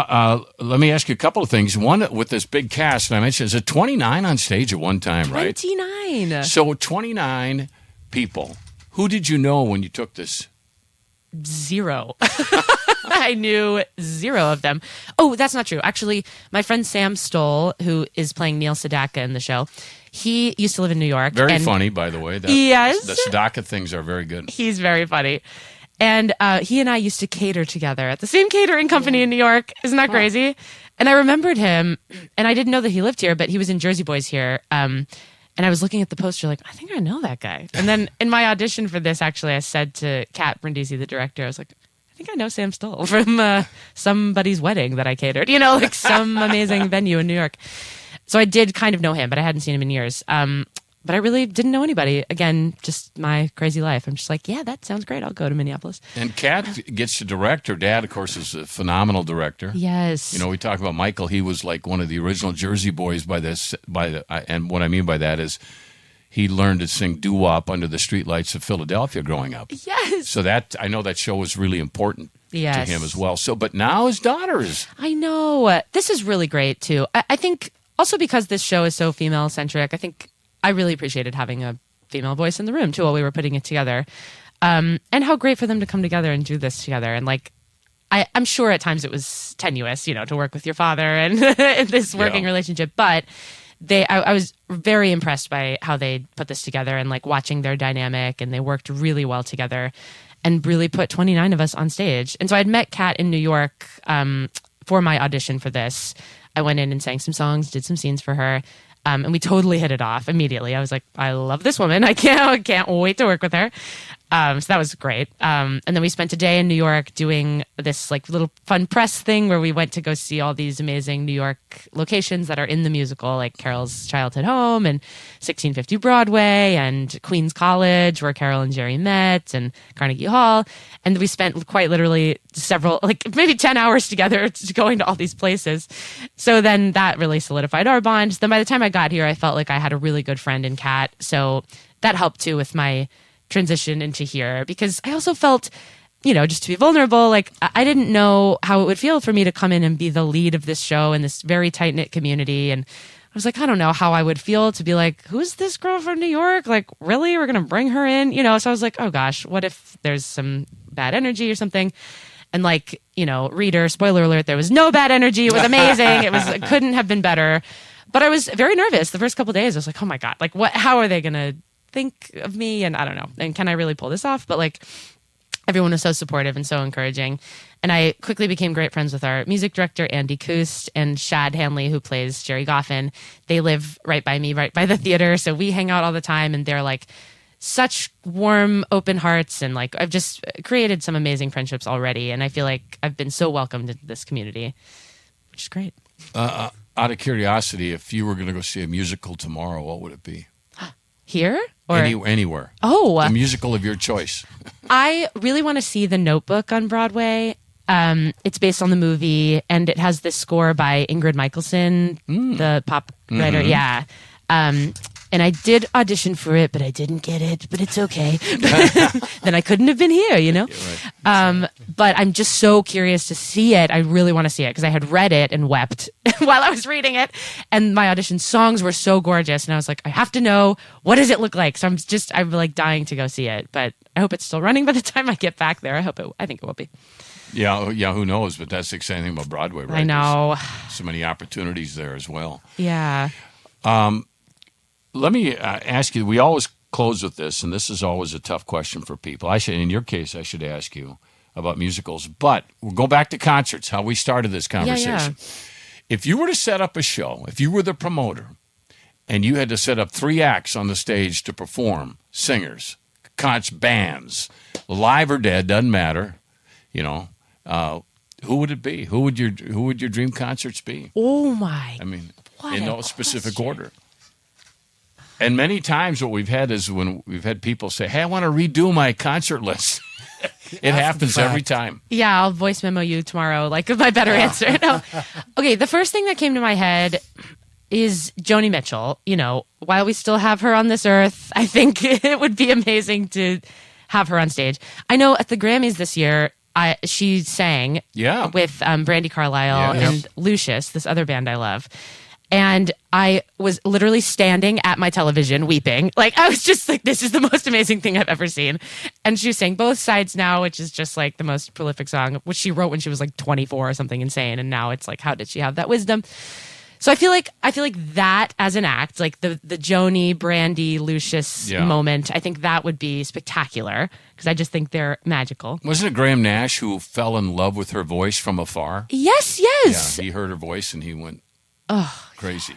let me ask you a couple of things. One, with this big cast, and I mentioned, is it 29 on stage at one time, right? 29. So 29 people. Who did you know when you took this? 0. I knew 0 of them. Oh, that's not true. Actually, my friend Sam Stoll, who is playing Neil Sedaka in the show, he used to live in New York. Very funny, by the way. Yes. The Sedaka things are very good. He's very funny. And he and I used to cater together at the same catering company in New York. Isn't that crazy? And I remembered him, and I didn't know that he lived here, but he was in Jersey Boys here. And I was looking at the poster like, I think I know that guy. And then in my audition for this, actually, I said to Kat Brindisi, the director, I was like, I think I know Sam Stoll from somebody's wedding that I catered, like some amazing venue in New York. So I did kind of know him, but I hadn't seen him in years. But I really didn't know anybody. Again, just my crazy life. I'm just like, yeah, that sounds great. I'll go to Minneapolis. And Kat gets to direct. Her dad, of course, is a phenomenal director. Yes. We talk about Michael. He was like one of the original Jersey Boys and what I mean by that is he learned to sing doo-wop under the streetlights of Philadelphia growing up. Yes. So that, I know that show was really important to Yes. him as well. So, but now his daughters. I know. This is really great, too. I think also because this show is so female-centric, I think I really appreciated having a female voice in the room, too, while we were putting it together. And how great for them to come together and do this together. And, I'm sure at times it was tenuous, to work with your father and in this working relationship. But I was very impressed by how they put this together and, watching their dynamic. And they worked really well together and really put 29 of us on stage. And so I'd met Kat in New York for my audition for this. I went in and sang some songs, did some scenes for her. And we totally hit it off immediately. I was like, I love this woman. I can't wait to work with her. So that was great. And then we spent a day in New York doing this little fun press thing where we went to go see all these amazing New York locations that are in the musical, like Carol's childhood home and 1650 Broadway and Queens College, where Carol and Jerry met, and Carnegie Hall. And we spent quite literally several, maybe 10 hours together going to all these places. So then that really solidified our bond. Then by the time I got here, I felt like I had a really good friend in Kat. So that helped too with my transition into here, because I also felt, just to be vulnerable, I didn't know how it would feel for me to come in and be the lead of this show in this very tight-knit community. And I was like, I don't know how I would feel to be like, who's this girl from New York? Really? We're going to bring her in? So I was like, oh gosh, what if there's some bad energy or something? And reader, spoiler alert, there was no bad energy. It was amazing. It couldn't have been better. But I was very nervous the first couple of days. I was like, oh my God, how are they going to think of me? And I don't know. And can I really pull this off? But everyone was so supportive and so encouraging. And I quickly became great friends with our music director, Andy Koost, and Shad Hanley, who plays Jerry Goffin. They live right by me, right by the theater. So we hang out all the time, and they're such warm, open hearts. And I've just created some amazing friendships already. And I feel like I've been so welcomed into this community, which is great. Out of curiosity, if you were going to go see a musical tomorrow, what would it be? Here? Or anywhere. Oh. The musical of your choice. I really want to see The Notebook on Broadway. It's based on the movie, and it has this score by Ingrid Michaelson, the pop writer. Yeah. And I did audition for it, but I didn't get it. But it's okay. Then I couldn't have been here, you know? Yeah, right. But I'm just so curious to see it. I really want to see it because I had read it and wept while I was reading it. And my audition songs were so gorgeous. And I was like, I have to know, what does it look like? So I'm like dying to go see it. But I hope it's still running by the time I get back there. I think it will be. Yeah, who knows? But that's the exciting thing about Broadway, right? I know. There's so many opportunities there as well. Yeah. Let me ask you, we always close with this, and this is always a tough question for people. In your case, I should ask you about musicals, but we'll go back to concerts, how we started this conversation. Yeah. If you were to set up a show, if you were the promoter, and you had to set up 3 acts on the stage to perform, singers, bands, live or dead, doesn't matter, you know, who would it be? Who would your dream concerts be? Oh my! I mean, what in no specific order. And many times what we've had is when we've had people say, hey, I want to redo my concert list. It happens every time. Yeah, I'll voice memo you tomorrow, like my better answer. No. Okay, the first thing that came to my head is Joni Mitchell. You know, while we still have her on this earth, I think it would be amazing to have her on stage. I know at the Grammys this year, she sang with Brandi Carlile and Lucius, this other band I love. And I was literally standing at my television weeping. Like, I was just like, this is the most amazing thing I've ever seen. And she sang Both Sides Now, which is just like the most prolific song, which she wrote when she was like 24 or something insane. And now it's like, how did she have that wisdom? So I feel like that as an act, like the Joni, Brandi, Lucius moment, I think that would be spectacular because I just think they're magical. Wasn't it Graham Nash who fell in love with her voice from afar? Yes. Yeah, he heard her voice and he went crazy.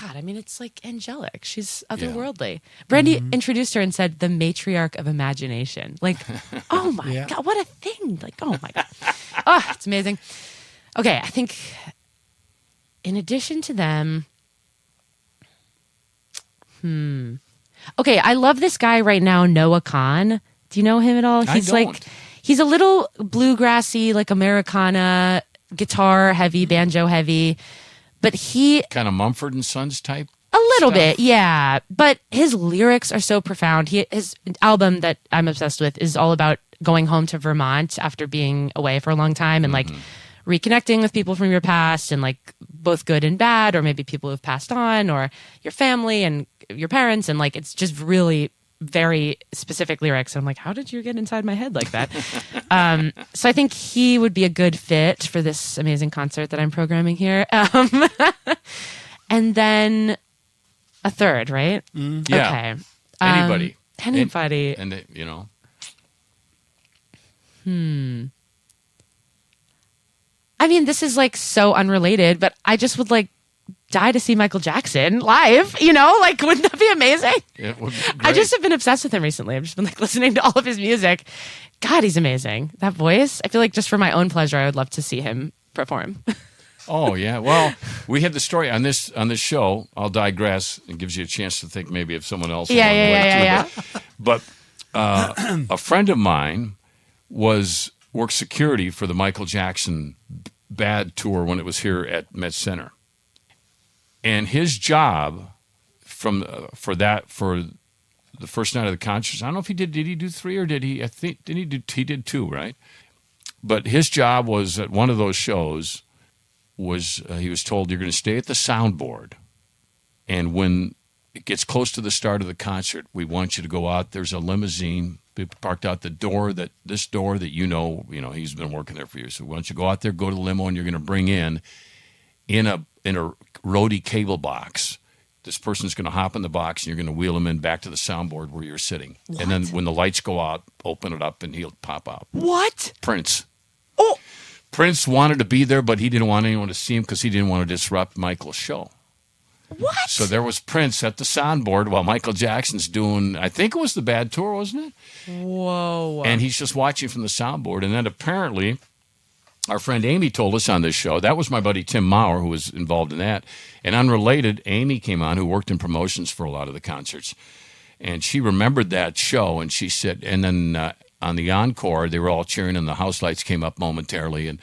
God, I mean, it's like angelic. She's otherworldly. Brandi introduced her and said, the matriarch of imagination. Like, oh my God, what a thing. Like, oh my God. Oh, it's amazing. Okay, I think in addition to them, okay, I love this guy right now, Noah Kahan. Do you know him at all? He's he's a little bluegrassy, like Americana, guitar heavy, banjo heavy. But he kind of Mumford and Sons type. A little bit, yeah. But his lyrics are so profound. His album that I'm obsessed with is all about going home to Vermont after being away for a long time and like reconnecting with people from your past and like both good and bad, or maybe people who've passed on, or your family and your parents, and like it's just really very specific lyrics. I'm like, how did you get inside my head like that? So I think he would be a good fit for this amazing concert that I'm programming here. And then a third, right? Yeah. Okay. Anybody. Anybody. And they, you know. I mean, this is like so unrelated, but I just would like die to see Michael Jackson live, you know? Like, wouldn't that be amazing? It would be great. I just have been obsessed with him recently. I've just been like listening to all of his music. God, he's amazing. That voice, I feel like just for my own pleasure, I would love to see him perform. Oh, yeah. Well, we had the story on this show. I'll digress. It gives you a chance to think maybe of someone else. Yeah. But a friend of mine worked security for the Michael Jackson Bad tour when it was here at Met Center. And his job for the first night of the concert, I don't know if he did he do 3 or did he? I think he did 2, right? But his job was at one of those shows he was told, you're going to stay at the soundboard, and when it gets close to the start of the concert, we want you to go out. There's a limousine parked out the door this door that you know he's been working there for years. So why don't you go out there, go to the limo, and you're going to bring in a roadie cable box. This person's going to hop in the box, and you're going to wheel him in back to the soundboard where you're sitting. What? And then when the lights go out, open it up, and he'll pop out. What? Prince. Oh. Prince wanted to be there, but he didn't want anyone to see him because he didn't want to disrupt Michael's show. What? So there was Prince at the soundboard while Michael Jackson's doing, I think it was the Bad Tour, wasn't it? Whoa. And he's just watching from the soundboard. And then apparently, our friend Amy told us on this show, that was my buddy Tim Maurer who was involved in that. And unrelated, Amy came on, who worked in promotions for a lot of the concerts. And she remembered that show, and she said, and then on the encore, they were all cheering, and the house lights came up momentarily, and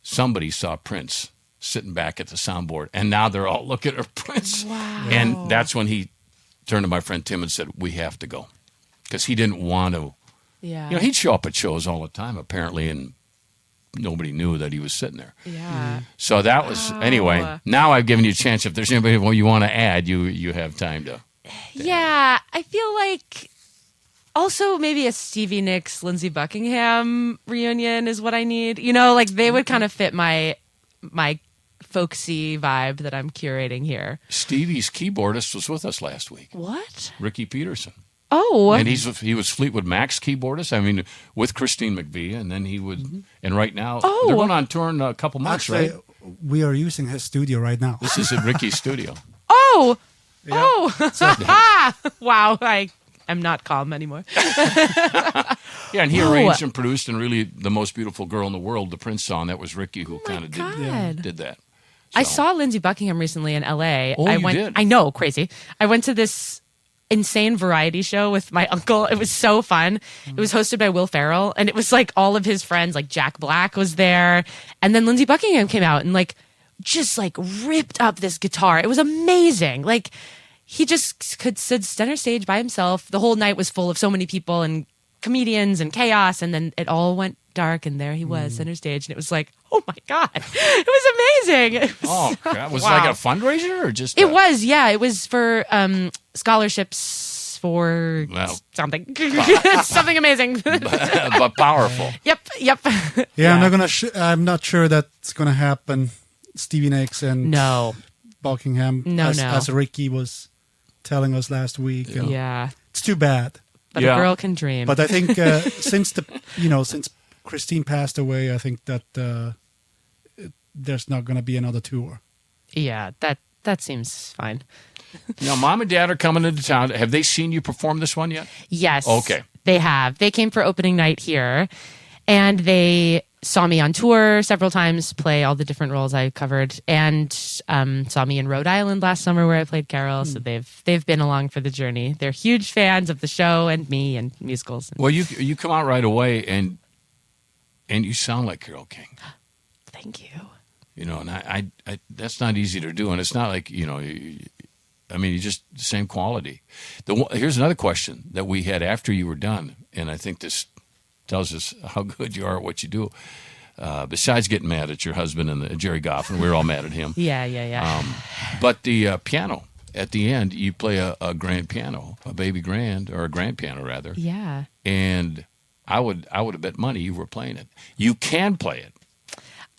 somebody saw Prince sitting back at the soundboard, and now they're all looking at Prince. Wow. And that's when he turned to my friend Tim and said, "We have to go," because he didn't want to. Yeah. He'd show up at shows all the time, apparently, and nobody knew that he was sitting there. Yeah. So that was anyway. Now I've given you a chance. If there's anybody you want to add, you have time to. Yeah, I feel like also maybe a Stevie Nicks, Lindsey Buckingham reunion is what I need. Like they would kind of fit my folksy vibe that I'm curating here. Stevie's keyboardist was with us last week. What? Ricky Peterson. Oh, and he was Fleetwood Mac's keyboardist. I mean, with Christine McVie, and then he would. And right now, they're going on tour in a couple months, Actually, right? we are using his studio right now. This is at Ricky's studio. Oh, Yeah. oh, wow! I am not calm anymore. Yeah, and he arranged and produced, and really the most beautiful girl in the world, the Prince song. That was Ricky who kind of did that. I So- saw Lindsey Buckingham recently in L.A. Oh, you did? I know, crazy. I went to this insane variety show with my uncle. It was so fun. It was hosted by Will Ferrell, and it was like all of his friends, like Jack Black was there, and then Lindsey Buckingham came out and just ripped up this guitar. It was amazing. Like he just could sit center stage by himself. The whole night was full of so many people and comedians and chaos, and then it all went dark, and there he was center stage, and it was like, oh my god, it was amazing. It was God. Was wow. it like a fundraiser or just? It was, yeah. It was for scholarships for something, something amazing. but powerful. Yep. Yeah, I'm not sure that's gonna happen. Stevie Nicks and No. Buckingham, as Ricky was telling us last week. And Yeah. it's too bad. But a girl can dream. But I think since Christine passed away, I think that there's not going to be another tour. Yeah, that seems fine. Now, Mom and Dad are coming into town. Have they seen you perform this one yet? Yes. Okay. They have. They came for opening night here, and they saw me on tour several times, play all the different roles I covered, and saw me in Rhode Island last summer where I played Carol. So they've been along for the journey. They're huge fans of the show and me and musicals. Well, you come out right away and you sound like Carole King. Thank you. And I that's not easy to do, and it's not like you just the same quality. Here's another question that we had after you were done, and I think this tells us how good you are at what you do. Besides getting mad at your husband and Jerry Goffin, we were all mad at him. Yeah. But the piano at the end, you play a grand piano, a baby grand, or a grand piano rather. Yeah. And I would have bet money you were playing it. You can play it.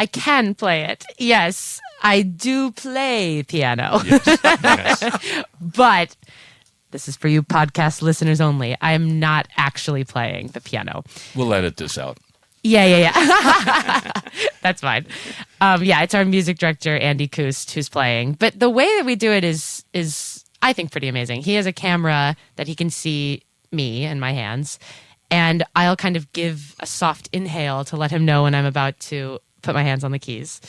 I can play it. Yes, I do play piano. Yes. But this is for you podcast listeners only. I am not actually playing the piano. We'll edit this out. Yeah. That's fine. It's our music director, Andy Koost, who's playing. But the way that we do it is I think, pretty amazing. He has a camera that he can see me and my hands, and I'll kind of give a soft inhale to let him know when I'm about to put my hands on the keys.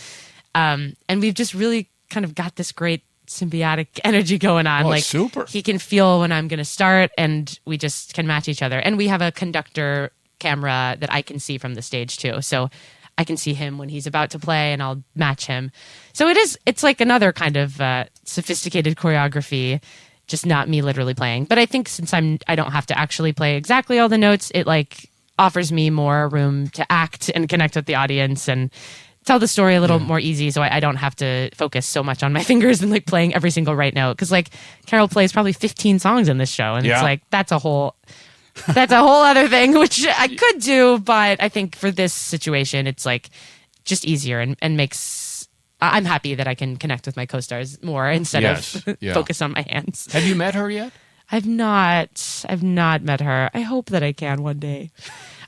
And we've just really kind of got this great symbiotic energy going on. Oh, super. He can feel when I'm going to start, and we just can match each other. And we have a conductor camera that I can see from the stage too. So I can see him when he's about to play, and I'll match him. So it's like another kind of sophisticated choreography, just not me literally playing. But I think since I don't have to actually play exactly all the notes, it offers me more room to act and connect with the audience and tell the story a little more easy, so I don't have to focus so much on my fingers and playing every single right note. Because Carol plays probably 15 songs in this show, and it's that's a whole other thing, which I could do, but I think for this situation, it's just easier and makes. I'm happy that I can connect with my co-stars more instead of focus on my hands. Have you met her yet? I've not met her. I hope that I can one day.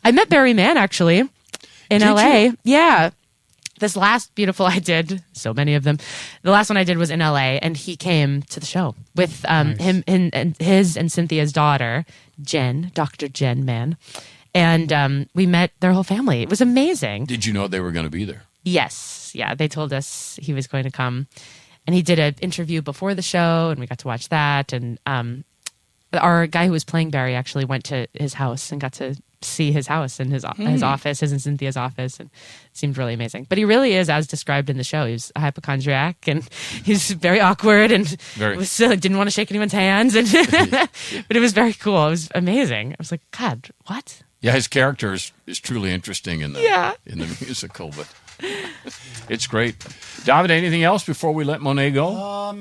I met Barry Mann actually in LA. You? Yeah. This last beautiful I did, so many of them. The last one I did was in LA, and he came to the show with him and his and Cynthia's daughter, Jen, Dr. Jen Mann. And we met their whole family. It was amazing. Did you know they were going to be there? Yes. Yeah. They told us he was going to come. And he did an interview before the show, and we got to watch that. And our guy who was playing Barry actually went to his house and got to see his house and his office, his and Cynthia's office, and it seemed really amazing. But he really is, as described in the show, he's a hypochondriac and he's very awkward and didn't want to shake anyone's hands, and but it was very cool. It was amazing. I was like, God, what? Yeah, his character is truly interesting in the musical, but it's great. David, anything else before we let Monet go?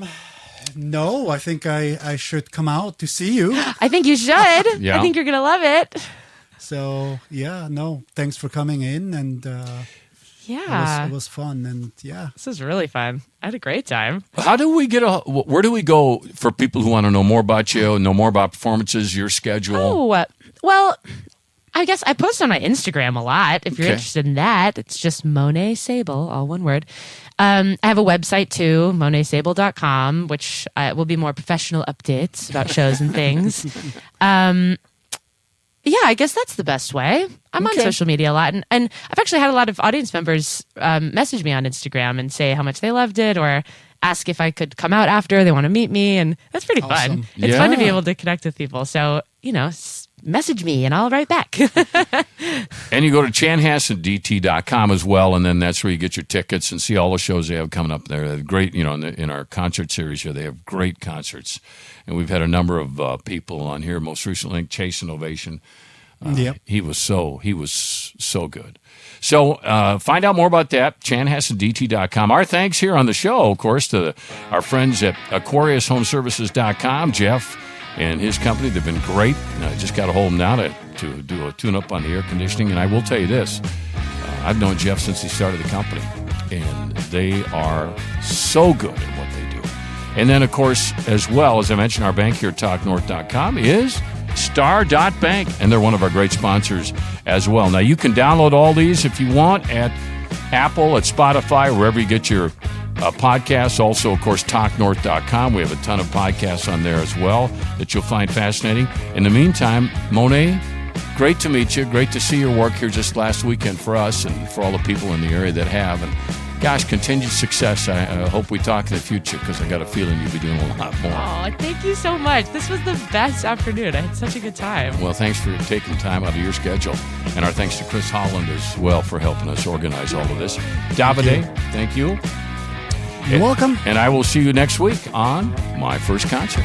No, I think I should come out to see you. I think you should. Yeah. I think you're going to love it. So, thanks for coming in, and it was fun, and This was really fun. I had a great time. How do we where do we go for people who want to know more about you, know more about performances, your schedule? Oh, well, I guess I post on my Instagram a lot. If you're interested in that, it's just Monet Sabel, all one word. I have a website too, monetsabel.com, which will be more professional updates about shows and things. I guess that's the best way. I'm on social media a lot. And I've actually had a lot of audience members message me on Instagram and say how much they loved it, or ask if I could come out after. They want to meet me. And that's pretty fun. It's fun to be able to connect with people. So, message me and I'll write back. And you go to chanhassendt.com as well, and then that's where you get your tickets and see all the shows they have coming up there. They have great, in our concert series here, they have great concerts. And we've had a number of people on here, most recently Chase and Ovation. He was so good. So find out more about that, chanhassendt.com. Our thanks here on the show, of course, to our friends at AquariusHomeservices.com, Jeff and his company. They've been great. I just got a hold of them now to do a tune-up on the air conditioning. And I will tell you this, I've known Jeff since he started the company, and they are so good at what they do. And then, of course, as well, as I mentioned, our bank here at TalkNorth.com is Star.Bank, and they're one of our great sponsors as well. Now, you can download all these if you want at Apple, at Spotify, wherever you get your podcasts. Also, of course, TalkNorth.com. We have a ton of podcasts on there as well that you'll find fascinating. In the meantime, Monet, great to meet you. Great to see your work here just last weekend for us and for all the people in the area that have. And gosh, continued success. I hope we talk in the future, because I got a feeling you'll be doing a lot more. Oh, thank you so much. This was the best afternoon. I had such a good time. Well, thanks for taking time out of your schedule. And our thanks to Chris Holland as well for helping us organize all of this. Davide, thank you. You're welcome. And I will see you next week on My First Concert.